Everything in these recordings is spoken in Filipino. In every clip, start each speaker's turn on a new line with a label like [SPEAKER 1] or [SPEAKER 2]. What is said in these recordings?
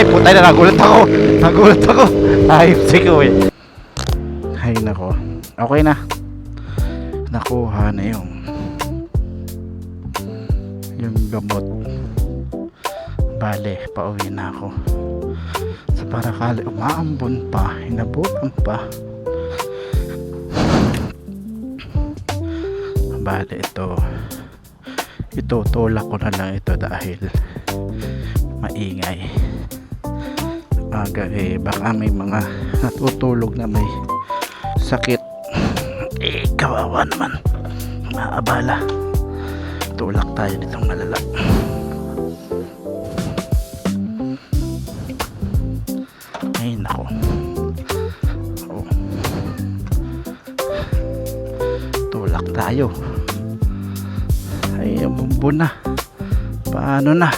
[SPEAKER 1] Ay, putay na, nagulat ako. Ayop si kuya. Ay, nako. Okay na. Nakuha na yung gamot. Bale, pauwi na ako. Sa parakali, umaambon pa, hinabutan pa. Bale, ito tulak ko na lang ito dahil maingay. Aga baka may mga natutulog na may sakit. Kawawa naman, maabala. Tulak tayo nitong malala. Ay nako. Tulak tayo. Ay bumbo na. Paano na?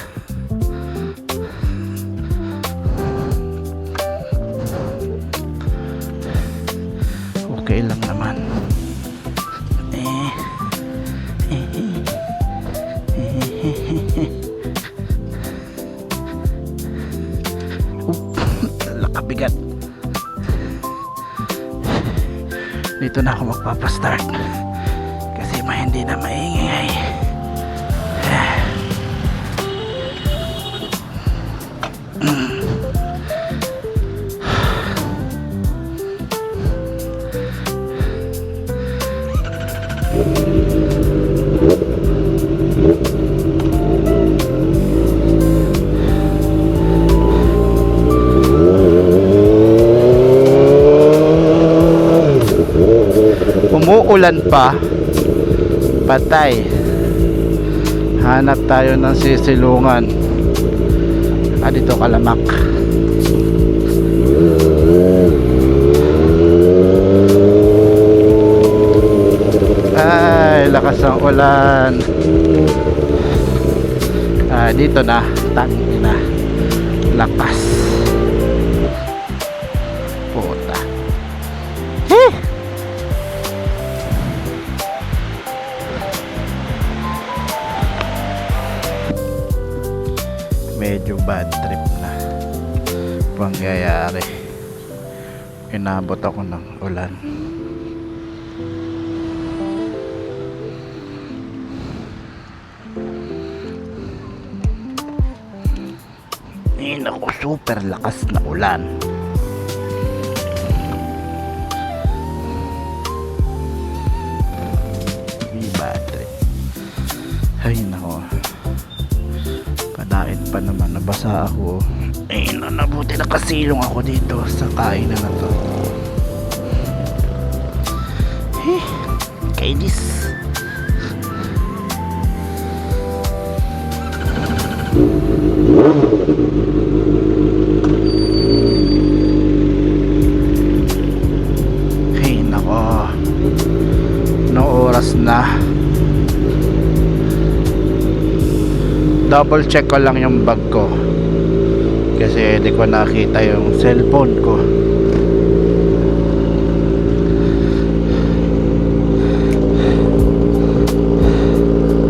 [SPEAKER 1] Okay lang naman. Lakabigat. Dito na ako magpapastart kasi hindi na maingay. Umuulan pa, patay. Hanap tayo ng sisilungan. Dito Kalamak. Ay, lakas ng ulan. Dito na, tangin na. Lakas. Puta. Medyo bad trip na pangyayari. Inabot ako ng ulan. Naku, super lakas na ulan. Bad trip. Ay nako, padain pa naman, nabasa ako. Ay nabuti nakasilong ako dito sa kainan na to. Kainis. Ay nako, no oras na. Double check ko lang yung bag ko kasi hindi ko nakita yung cellphone ko.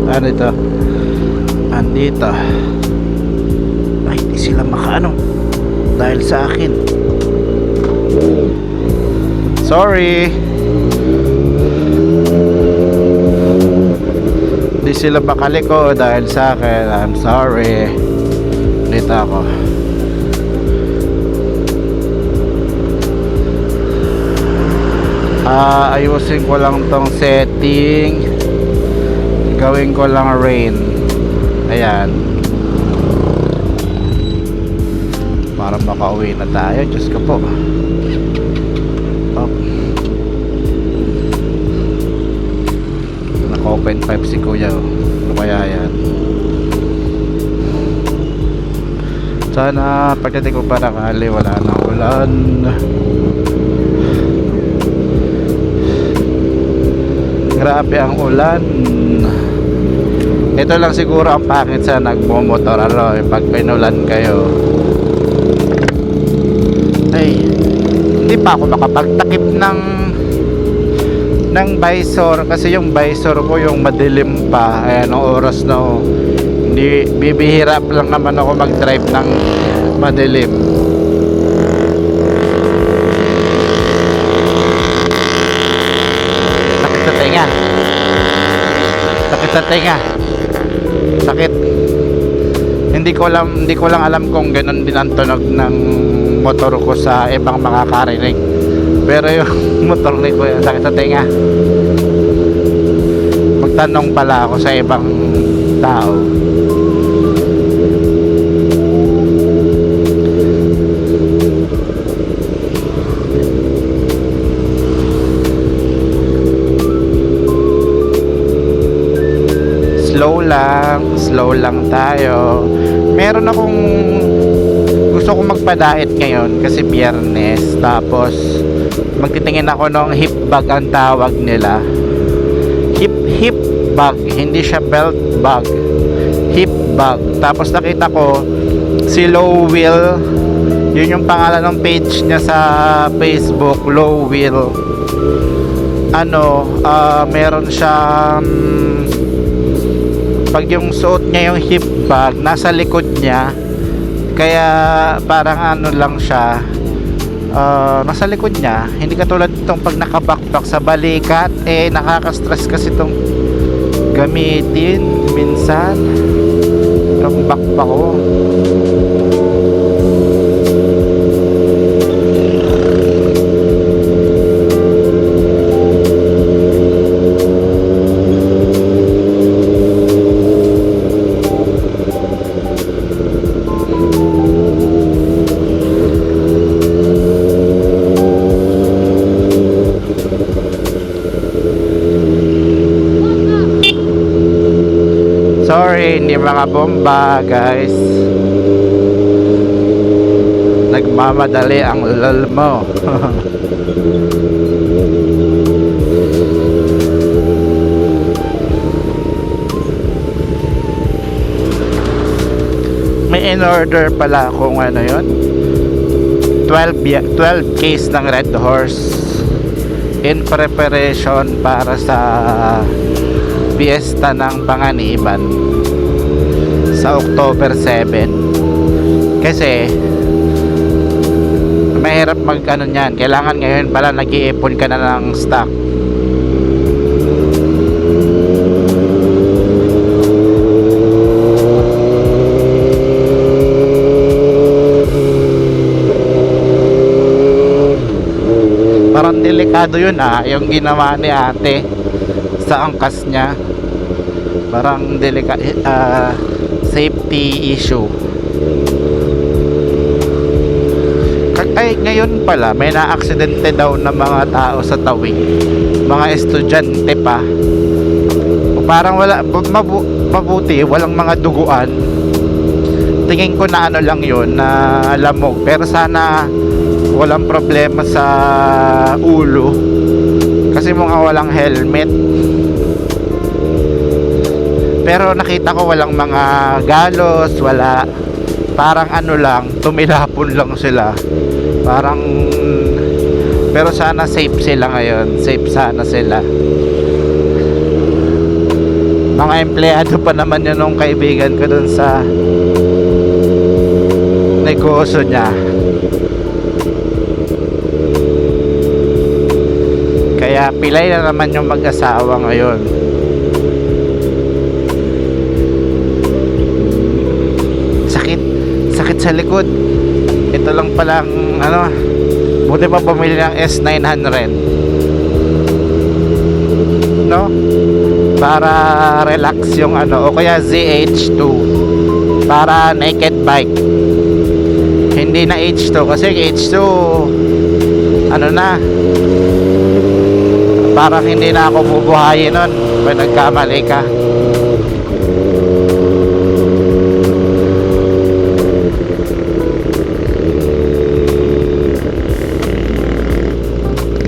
[SPEAKER 1] Ano ito? Andito. Ay, hindi sila makaano dahil sa akin. Sorry. Hindi sila makaliko dahil sa akin. I'm sorry. Dito ako. Ayusin ko lang tong setting. Gawin ko lang rain. Ayan. Para makauwi na tayo. Diyos ko po. Naka-open pipe si kuya. Ano kaya yan? Sana pagdating ko pa nakali wala na ulan. Grabe ang ulan. Ito lang siguro ang pangit sa nagmomotor, pag pinulan kayo. Ay, hindi pa ako makapagtakip ng visor kasi yung visor ko yung madilim pa. Ayan ang oras na hindi, bibihira lang naman ako mag-drive ng madilim. Sakit sa tenga. Sakit sa tenga. Sakit. Hindi ko lang alam kung ganun din ang tunog ng motor ko sa ibang makakarinig. Pero yung motor ni Kuya sakit sa tenga. Magtanong pala ako sa ibang tao. Slow lang tayo. Meron akong gusto kong magpadait ngayon kasi Biyernes, tapos magtitingin ako ng hip bag ang tawag nila. Hip bag, hindi siya belt bag. Hip bag. Tapos nakita ko si Low Wheel, yun yung pangalan ng page niya sa Facebook, Low Wheel. Meron siyang pag yung suot niya yung hip bag nasa likod niya, kaya parang lang siya, nasa likod niya, hindi katulad itong pag nakabackpack sa balikat. Nakaka-stress kasi itong gamitin minsan yung backpack ko. Sorry, hindi mga bomba guys. Nagmamadali ang lol mo. May in order pala kung ano yun, 12 case ng Red Horse in preparation para sa Fiesta ng Panganiban sa October 7. Kasi mahirap niyan. Kailangan ngayon pala nag-iipon ka na ng stock. Parang delikado yun yung ginawa ni ate sa angkas niya. Parang safety issue. Ngayon pala may na-aksidente daw ng mga tao sa Tawing, mga estudyante pa. Parang wala, mabuti walang mga duguan. Tingin ko na lang yun, na lamog. Pero sana walang problema sa ulo kasi mukhang walang helmet. Pero nakita ko walang mga galos, wala. Parang lang, tumilapon lang sila. Parang, pero sana safe sila ngayon. Safe sana sila. Mga empleyado pa naman yun nung kaibigan ko dun sa negosyo niya. Kaya pilay na naman yung mag-asawa ngayon. Sakit sa likod. Ito lang palang buti pa bumili ng S900, no? Para relax yung o kaya ZH2 para naked bike. Hindi na H2 kasi H2 parang hindi na ako bubuhayin nun kung nagkamali ka.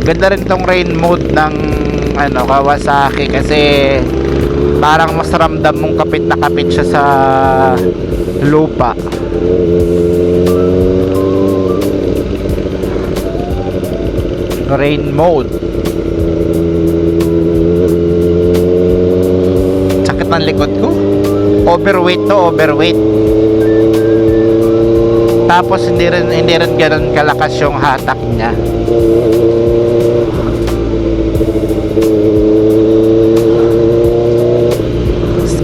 [SPEAKER 1] Ganda rin tong rain mode ng Kawasaki kasi parang mas ramdam mong kapit na kapit siya sa lupa. Rain mode. Sakit ng likod ko. Overweight to, overweight. Tapos hindi rin ganoon kalakas yung hatak niya.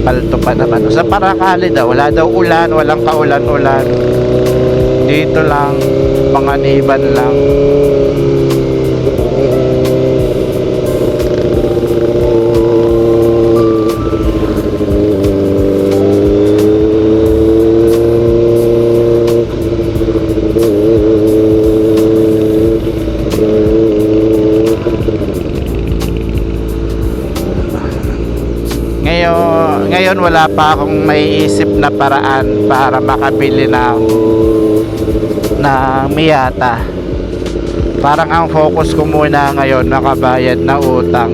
[SPEAKER 1] Palto pa naman sa Paracali daw, wala daw ulan, walang kaulan-ulan. Dito lang mga niban lang. Ngayon wala pa akong maiisip na paraan para makabili ng Miyata. Parang ang focus ko muna ngayon makabayad na utang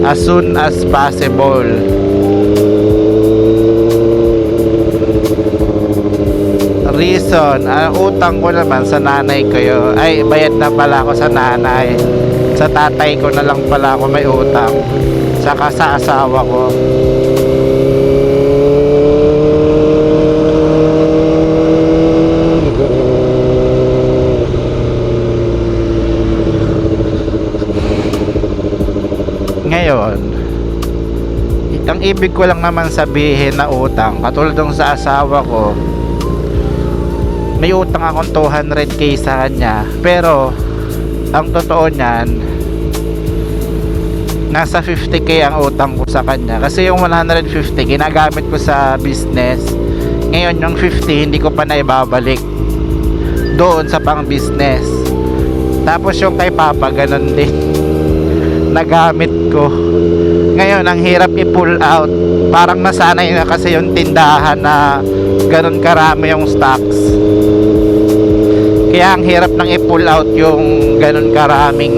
[SPEAKER 1] as soon as possible. Reason, ang utang ko naman sa nanay ko yun. Ay, bayad na pala ako sa nanay. Sa tatay ko na lang pala ako may utang. Saka sa asawa ko. Ngayon, ang ibig ko lang naman sabihin na utang, katulad ng sa asawa ko, may utang akong 200k sa kanya, pero ang totoo niyan, nasa 50k ang utang ko sa kanya, kasi yung 150 ginagamit ko sa business. Ngayon yung 50 hindi ko pa naibabalik doon sa pang business. Tapos yung kay Papa ganun din, nagamit ko. Ngayon ang hirap i-pull out. Parang nasanay na kasi yung tindahan na ganun karami yung stocks, kaya ang hirap nang i-pull out yung ganun karaming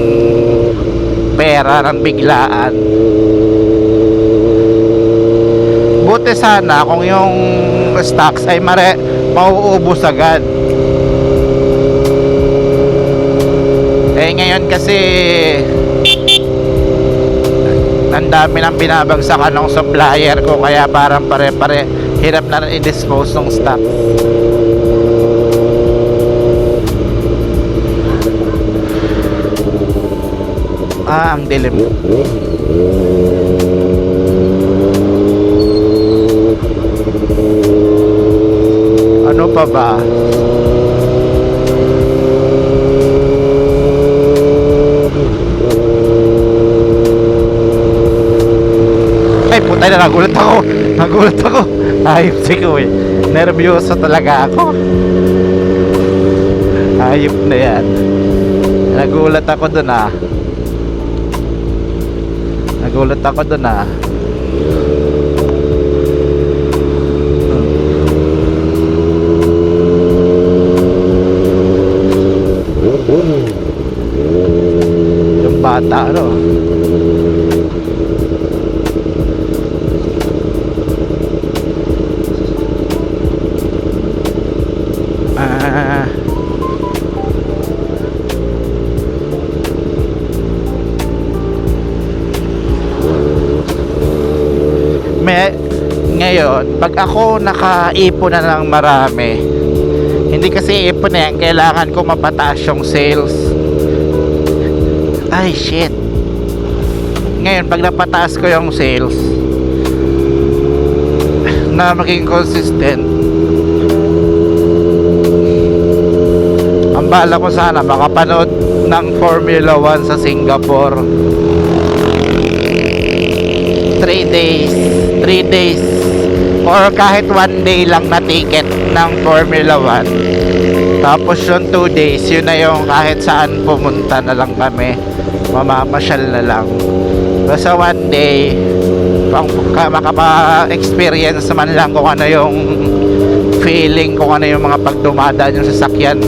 [SPEAKER 1] pera ng biglaan. Buti sana kung yung stocks ay mauubos agad. Ngayon kasi ang dami ng binabagsakan ng supplier ko, kaya parang pare-pare hirap na rin i-dispose ng stock. Ang dilim. Ano pa ba? Ay, putay na, nagulat ako. Ayop ko eh. Nervyoso talaga ako. Ayop na yan. Nagulat ako dun ah. Yung bata ano. Ngayon, pag ako nakaipon na ng marami, hindi kasi ipon na yan, kailangan ko mapataas yung sales. Ay shit. Ngayon, pag napataas ko yung sales na maging consistent, ang bala ko sana makapanood ng Formula 1 sa Singapore. 3 days or kahit 1 day lang na ticket ng Formula 1. Tapos yung 2 days, yun na yung kahit saan pumunta na lang kami, mamamasyal na lang. Basta 1 day makapa-experience man lang kung ano yung feeling, kung ano yung mga pagdumadaan yung sasakyan.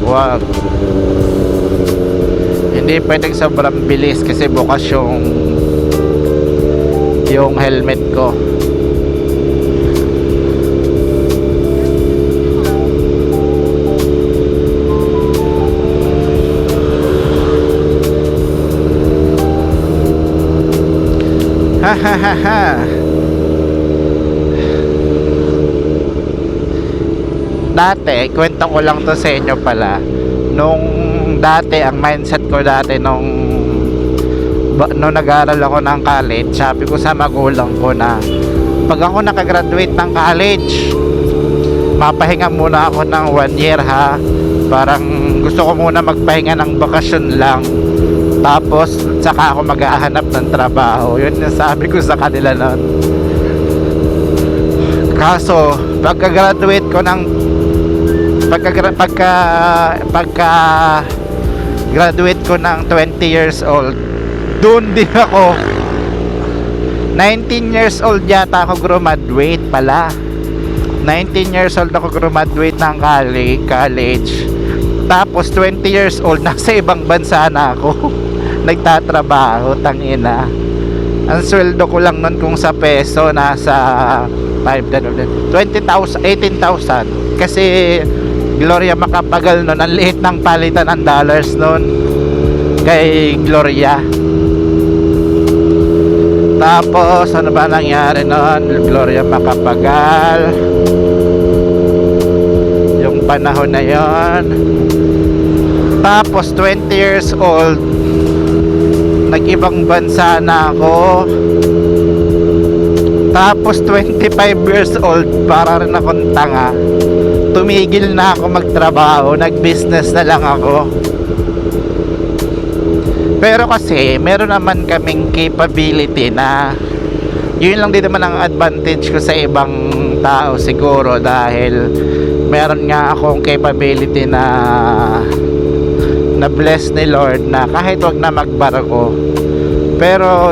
[SPEAKER 1] wag. Hindi pwedeng sobrang bilis kasi bukas yung helmet ko. Ha ha ha ha. Dati, kwento ko lang to sa inyo pala. Nung dati, ang mindset ko dati nung nag-aaral ako ng college, sabi ko sa magulang ko na pag ako nakagraduate ng college, mapahinga muna ako ng 1 year ha. Parang gusto ko muna magpahinga ng bakasyon lang. Tapos, saka ako mag-ahanap ng trabaho. Yun yung sabi ko sa kanila nun. Kaso, pagka-graduate ko ng graduate ko ng 20 years old, doon din ako 19 years old yata ako graduate pala. 19 years old ako graduate ng college. Tapos 20 years old nasa ibang bansa na ako. Nagtatrabaho, tangina. Ang sweldo ko lang nun kung sa peso nasa 20,000, 18,000. Kasi Gloria Macapagal nun, ang liit ng palitan ng dollars nun kay Gloria. Tapos ano ba nangyari nun? Gloria Macapagal, yung panahon na yon. Tapos 20 years old, nag-ibang bansa na ako. Tapos 25 years old, para rin akong tanga, tumigil na ako magtrabaho, nag-business na lang ako. Pero kasi meron naman kaming capability na yun lang din naman ang advantage ko sa ibang tao siguro, dahil meron nga akong capability na bless ni Lord na kahit wag na magbarko, pero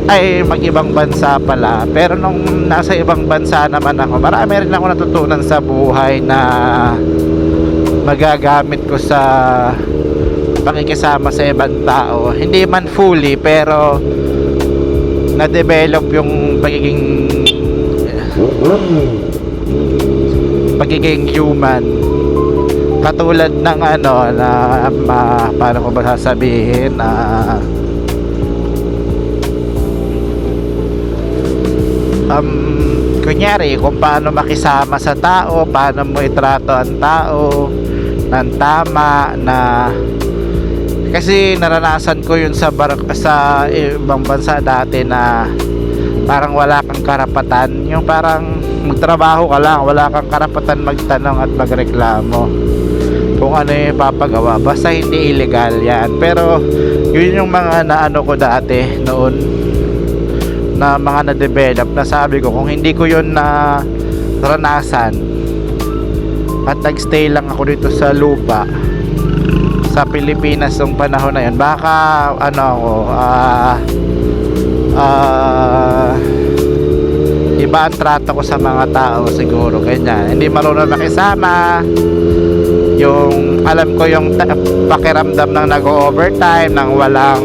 [SPEAKER 1] ay mag-ibang bansa pala, pero nung nasa ibang bansa naman ako, marami rin ako natutunan sa buhay na magagamit ko sa pakikisama sa ibang tao. Hindi man fully, pero na-develop yung pagiging human. Katulad ng ano na paano ko ba sasabihin, kunyari kung paano makisama sa tao, paano mo itrato ang tao ng tama na, kasi naranasan ko yun sa ibang bansa dati na parang wala kang karapatan, yung parang magtrabaho ka lang, wala kang karapatan magtanong at magreklamo kung ano yung papagawa, basta hindi illegal yan. Pero yun yung mga naano ko dati noon, na mga na-develop, na sabi ko kung hindi ko yun na naranasan at nagstay lang ako dito sa lupa sa Pilipinas nung panahon na yun, baka ano ako iba ang trato ko sa mga tao siguro, ganyan. Hindi marunong makisama, yung alam ko yung pakiramdam ng nag-overtime nang walang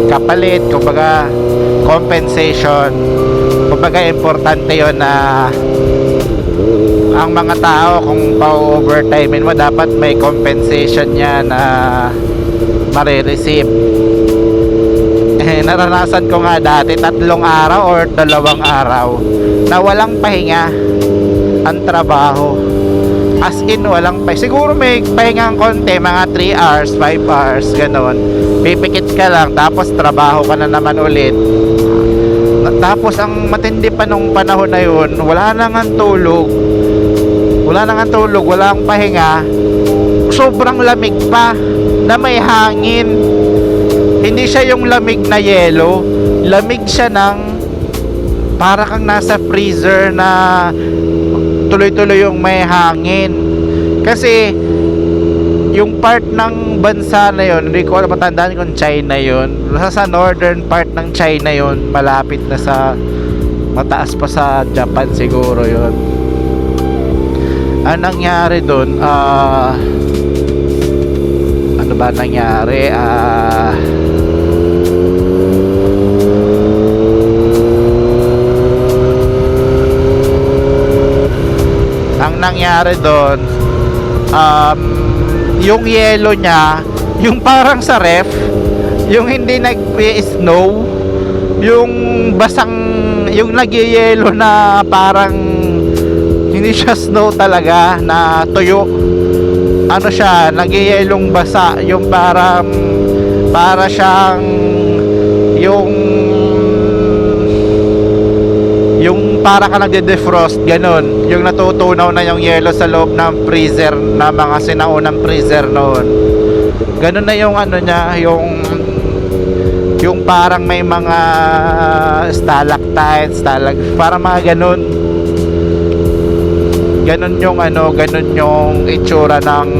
[SPEAKER 1] kapalit, kumbaga compensation. Kumbaga importante yon na ang mga tao kung pa-overtime mo, dapat may compensation niya na marireceive. Naranasan ko nga dati 3 araw or 2 araw na walang pahinga ang trabaho. As in walang pahinga. Siguro may pahinga ng konti, mga 3 hours, 5 hours, ganon. Pipikit ka lang, tapos trabaho ka na naman ulit. Tapos ang matindi pa nung panahon na yun, wala nang tulog, wala nang pahinga. Sobrang lamig pa, na may hangin. Hindi siya yung lamig na yelo, lamig siya ng para kang nasa freezer na tuloy-tuloy yung may hangin. Kasi yung part ng bansa na yun, hindi ko matandaan kung China yun, sa northern part ng China yun, malapit na sa mataas pa sa Japan siguro yun. Ang nangyari doon, ano ba nangyari? Ang nangyari doon, yung yelo niya, yung parang sa ref, yung hindi nag-snow, yung basang, yung nagyayelo na parang hindi siya snow talaga, na tuyo. Ano siya, nagyayelong basa, yung parang para siyang yung para ka nagde-defrost, ganun. Yung natutunaw na yung yelo sa loob ng freezer, na mga sinaunang freezer noon. Ganun na yung ano niya, yung parang may mga stalactites, parang mga ganun. Ganun yung ano, ganun yung itsura ng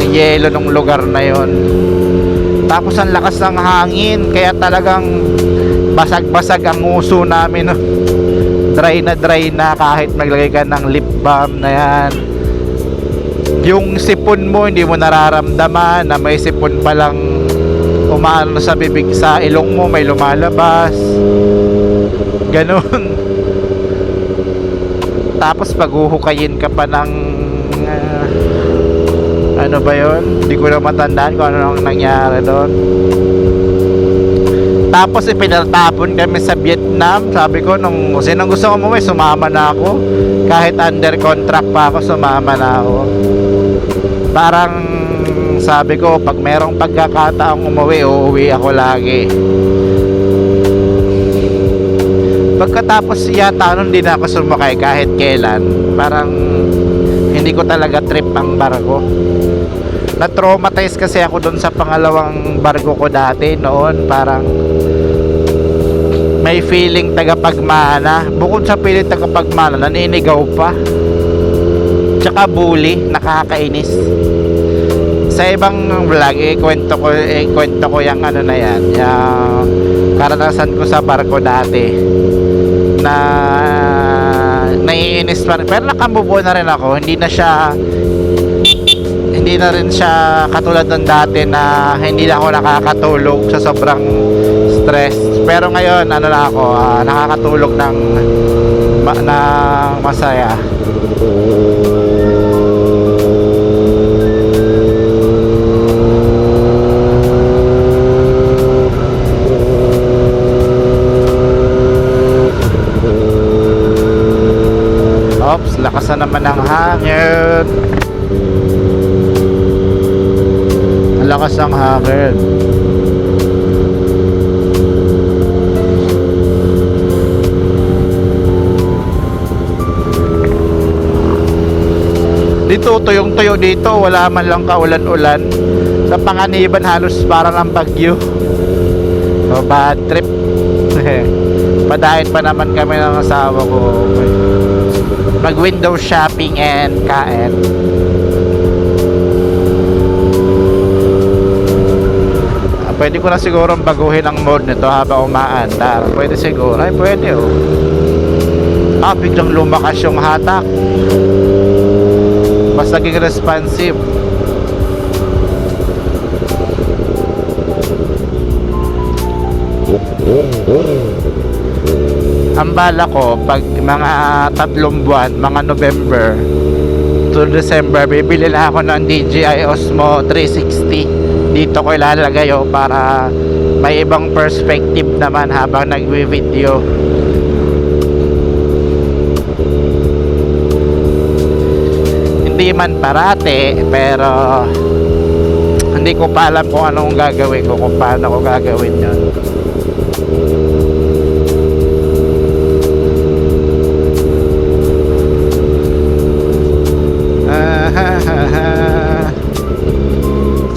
[SPEAKER 1] yelo ng lugar na yon. Tapos ang lakas ng hangin, kaya talagang basag-basag ang uso namin, no? Dry na kahit maglagay ka ng lip balm na yan. Yung sipon mo hindi mo nararamdaman na may sipon pa lang umaano sa bibig, sa ilong mo may lumalabas, ganun. Tapos pag uhukayin ka pa ng ano ba yon, hindi ko na matandaan kung ano nang nangyari doon. Tapos ipinatapon kami sa Vietnam. Sabi ko, nung sinong gusto ko umuwi, sumama na ako. Kahit under contract pa ako, sumama na ako. Parang sabi ko, pag merong pagkakataong umuwi, uuwi ako lagi. Pagkatapos yata nun, di na ako sumakay kahit kailan. Parang hindi ko talaga trip ang barko. Na-traumatize kasi ako dun sa pangalawang barko ko dati noon. Parang may feeling tagapagmana. Bukod sa feeling tagapagmana, naninigaw pa. Tsaka bully, nakakainis. Sa ibang vlog, kwento ko yung ano na yan, yung karanasan ko sa barko dati, na naiinis pa rin. Pero nakamubo na rin ako. Hindi na rin siya katulad ng dati na hindi na ako nakakatulog sa sobrang stress. Pero ngayon ano na ako, nakakatulog ng masaya. Oops, lakas na naman ng hangin. Ang lakas ng hangin. Dito, tuyong-tuyo dito. Wala man lang kaulan-ulan. Sa Panganiban halos parang ang bagyo. So, bad trip. Padahit pa naman kami ng asawa ko. Mag window shopping and kain. Pwede ko na siguro baguhin ang mode nito habang umaandar. Pwede siguro. Ay, pwede oh. Biglang lumakas yung hatak. Mas naging responsive. Ang bala ko, pag mga 3 buwan, mga November to December, bibili na ako ng DJI Osmo 360. Dito ko ilalagay para may ibang perspective naman habang nagwi-video. Hindi man parate, pero hindi ko pa alam kung anong gagawin ko, kung paano ko gagawin yun.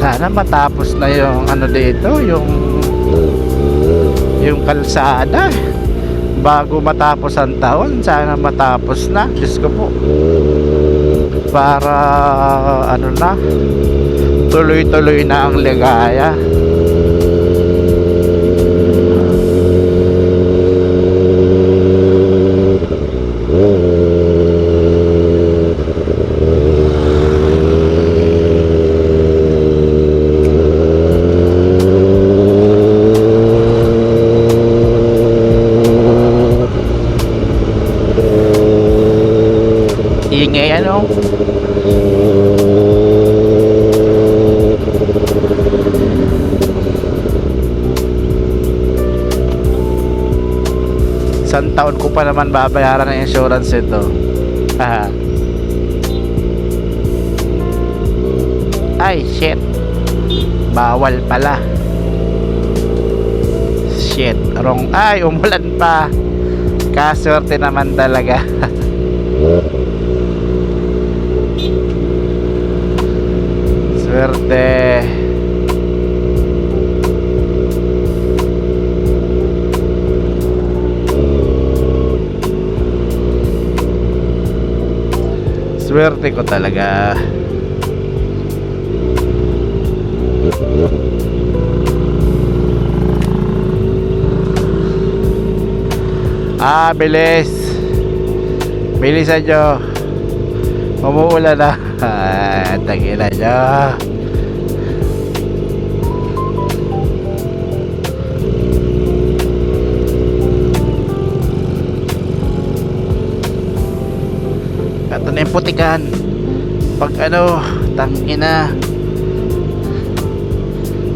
[SPEAKER 1] Sana matapos na yung ano dito, yung kalsada bago matapos ang taon. Sana matapos na, Diyos ko po, para ano na, tuloy-tuloy na ang ligaya. Ayan o. Isang taon ko pa naman babayaran ng insurance ito. Ay, shit. Bawal pala. Shit, wrong. Ay, umulan pa. Kaswerte naman talaga. Swerte. Swerte ko talaga. Bilis. Bilisan nyo. Umuulan na. Tagilan nyo. Ito na yung putikan. Pag ano, tangina.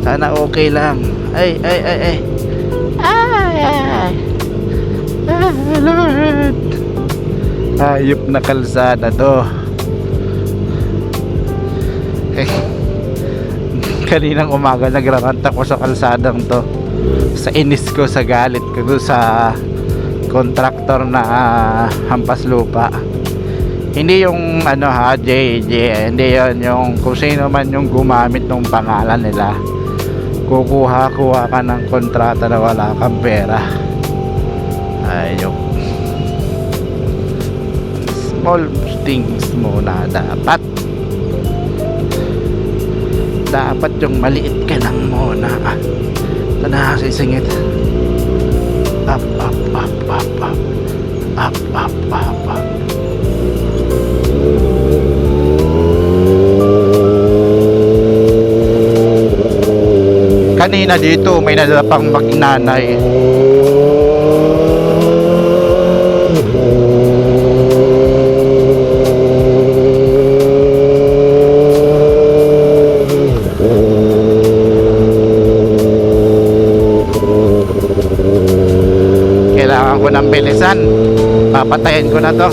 [SPEAKER 1] Sana okay lang. Ay. Ay. Lord. Ayop na kalsada to. Kaninang umaga nagrarant ako sa kalsadang to. Sa inis ko, sa galit ko doon sa kontraktor na hampas lupa. Hindi yung ano ha, JJ, hindi yon, yung kung sino man yung gumamit ng pangalan nila. Kuha ka ng kontrata na wala kang pera. Ayok. Small things muna dapat. Dapat yung maliit ka lang muna. Ito na, sisingit. Up. Kanina dito may nadapang magnanay. Kailangan ko ng bilisan. Papatayin ko na to.